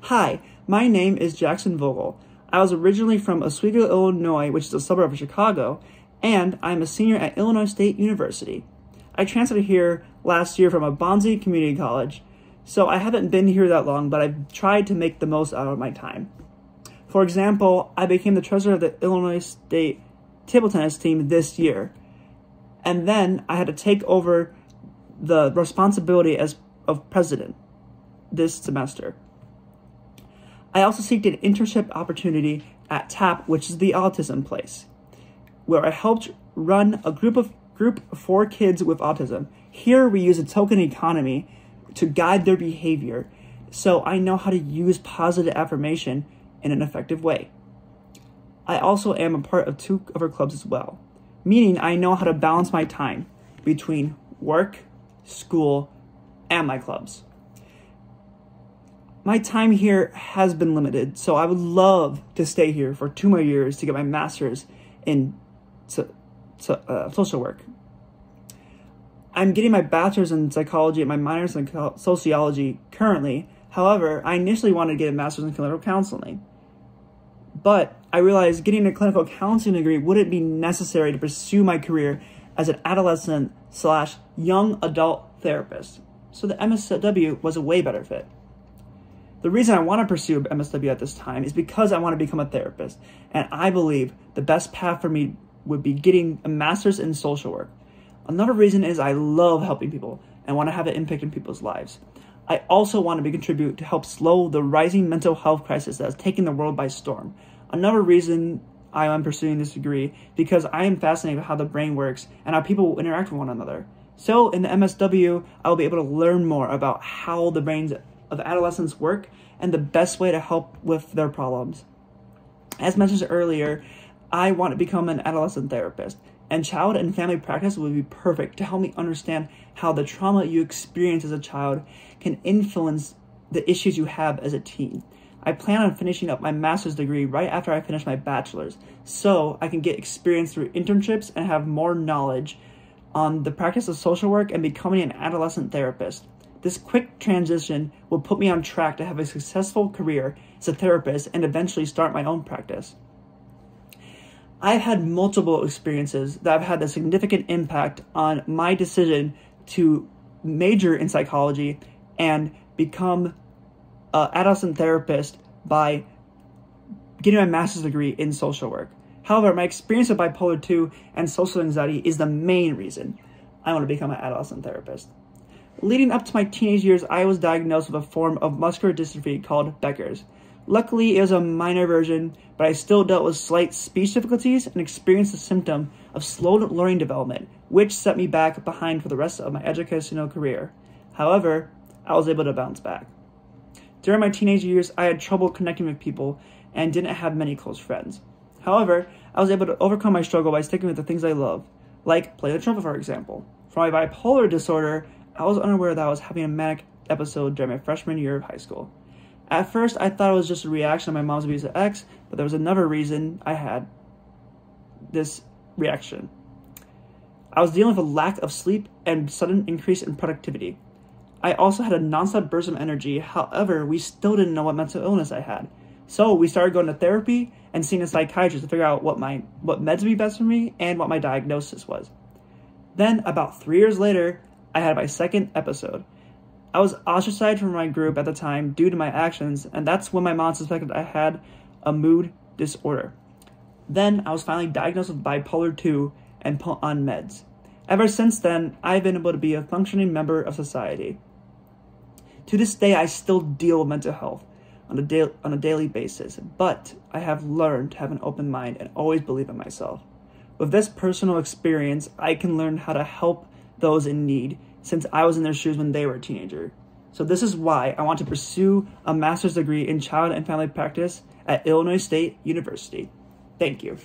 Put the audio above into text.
Hi, my name is Jaxon Vogel. I was originally from Oswego, Illinois, which is a suburb of Chicago, and I'm a senior at Illinois State University. I transferred here last year from a Bonzi Community College, so I haven't been here that long, but I've tried to make the most out of my time. For example, I became the treasurer of the Illinois State table tennis team this year, and then I had to take over the responsibility of president this semester. I also seeked an internship opportunity at TAP, which is the autism place, where I helped run a group for kids with autism. Here we use a token economy to guide their behavior, so I know how to use positive affirmation in an effective way. I also am a part of 2 other clubs as well, meaning I know how to balance my time between work, school, and my clubs. My time here has been limited, so I would love to stay here for 2 more years to get my master's in social work. I'm getting my bachelor's in psychology and my minor's in sociology currently. However, I initially wanted to get a master's in clinical counseling, but I realized getting a clinical counseling degree wouldn't be necessary to pursue my career as an adolescent/young adult therapist, so the MSW was a way better fit. The reason I want to pursue MSW at this time is because I want to become a therapist, and I believe the best path for me would be getting a master's in social work. Another reason is I love helping people and want to have an impact in people's lives. I also want to contribute to help slow the rising mental health crisis that is taking the world by storm. Another reason I am pursuing this degree because I am fascinated with how the brain works and how people interact with one another. So in the MSW, I will be able to learn more about how the brains of adolescents work and the best way to help with their problems. As mentioned earlier, I want to become an adolescent therapist, and child and family practice would be perfect to help me understand how the trauma you experience as a child can influence the issues you have as a teen. I plan on finishing up my master's degree right after I finish my bachelor's, so I can get experience through internships and have more knowledge on the practice of social work and becoming an adolescent therapist. This quick transition will put me on track to have a successful career as a therapist and eventually start my own practice. I've had multiple experiences that have had a significant impact on my decision to major in psychology and become an adolescent therapist by getting my master's degree in social work. However, my experience with bipolar 2 and social anxiety is the main reason I want to become an adolescent therapist. Leading up to my teenage years, I was diagnosed with a form of muscular dystrophy called Becker's. Luckily, it was a minor version, but I still dealt with slight speech difficulties and experienced the symptom of slow learning development, which set me back behind for the rest of my educational career. However, I was able to bounce back. During my teenage years, I had trouble connecting with people and didn't have many close friends. However, I was able to overcome my struggle by sticking with the things I love, like playing the trumpet, for example. For my bipolar disorder, I was unaware that I was having a manic episode during my freshman year of high school. At first, I thought it was just a reaction to my mom's abusive ex, but there was another reason I had this reaction. I was dealing with a lack of sleep and sudden increase in productivity. I also had a nonstop burst of energy. However, we still didn't know what mental illness I had. So we started going to therapy and seeing a psychiatrist to figure out what meds would be best for me and what my diagnosis was. Then, about 3 years later, I had my second episode. I was ostracized from my group at the time due to my actions, and that's when my mom suspected I had a mood disorder. Then I was finally diagnosed with bipolar 2 and put on meds. Ever since then, I've been able to be a functioning member of society. To this day, I still deal with mental health on a daily basis, but I have learned to have an open mind and always believe in myself. With this personal experience, I can learn how to help those in need since I was in their shoes when they were a teenager. So this is why I want to pursue a master's degree in child and family practice at Illinois State University. Thank you.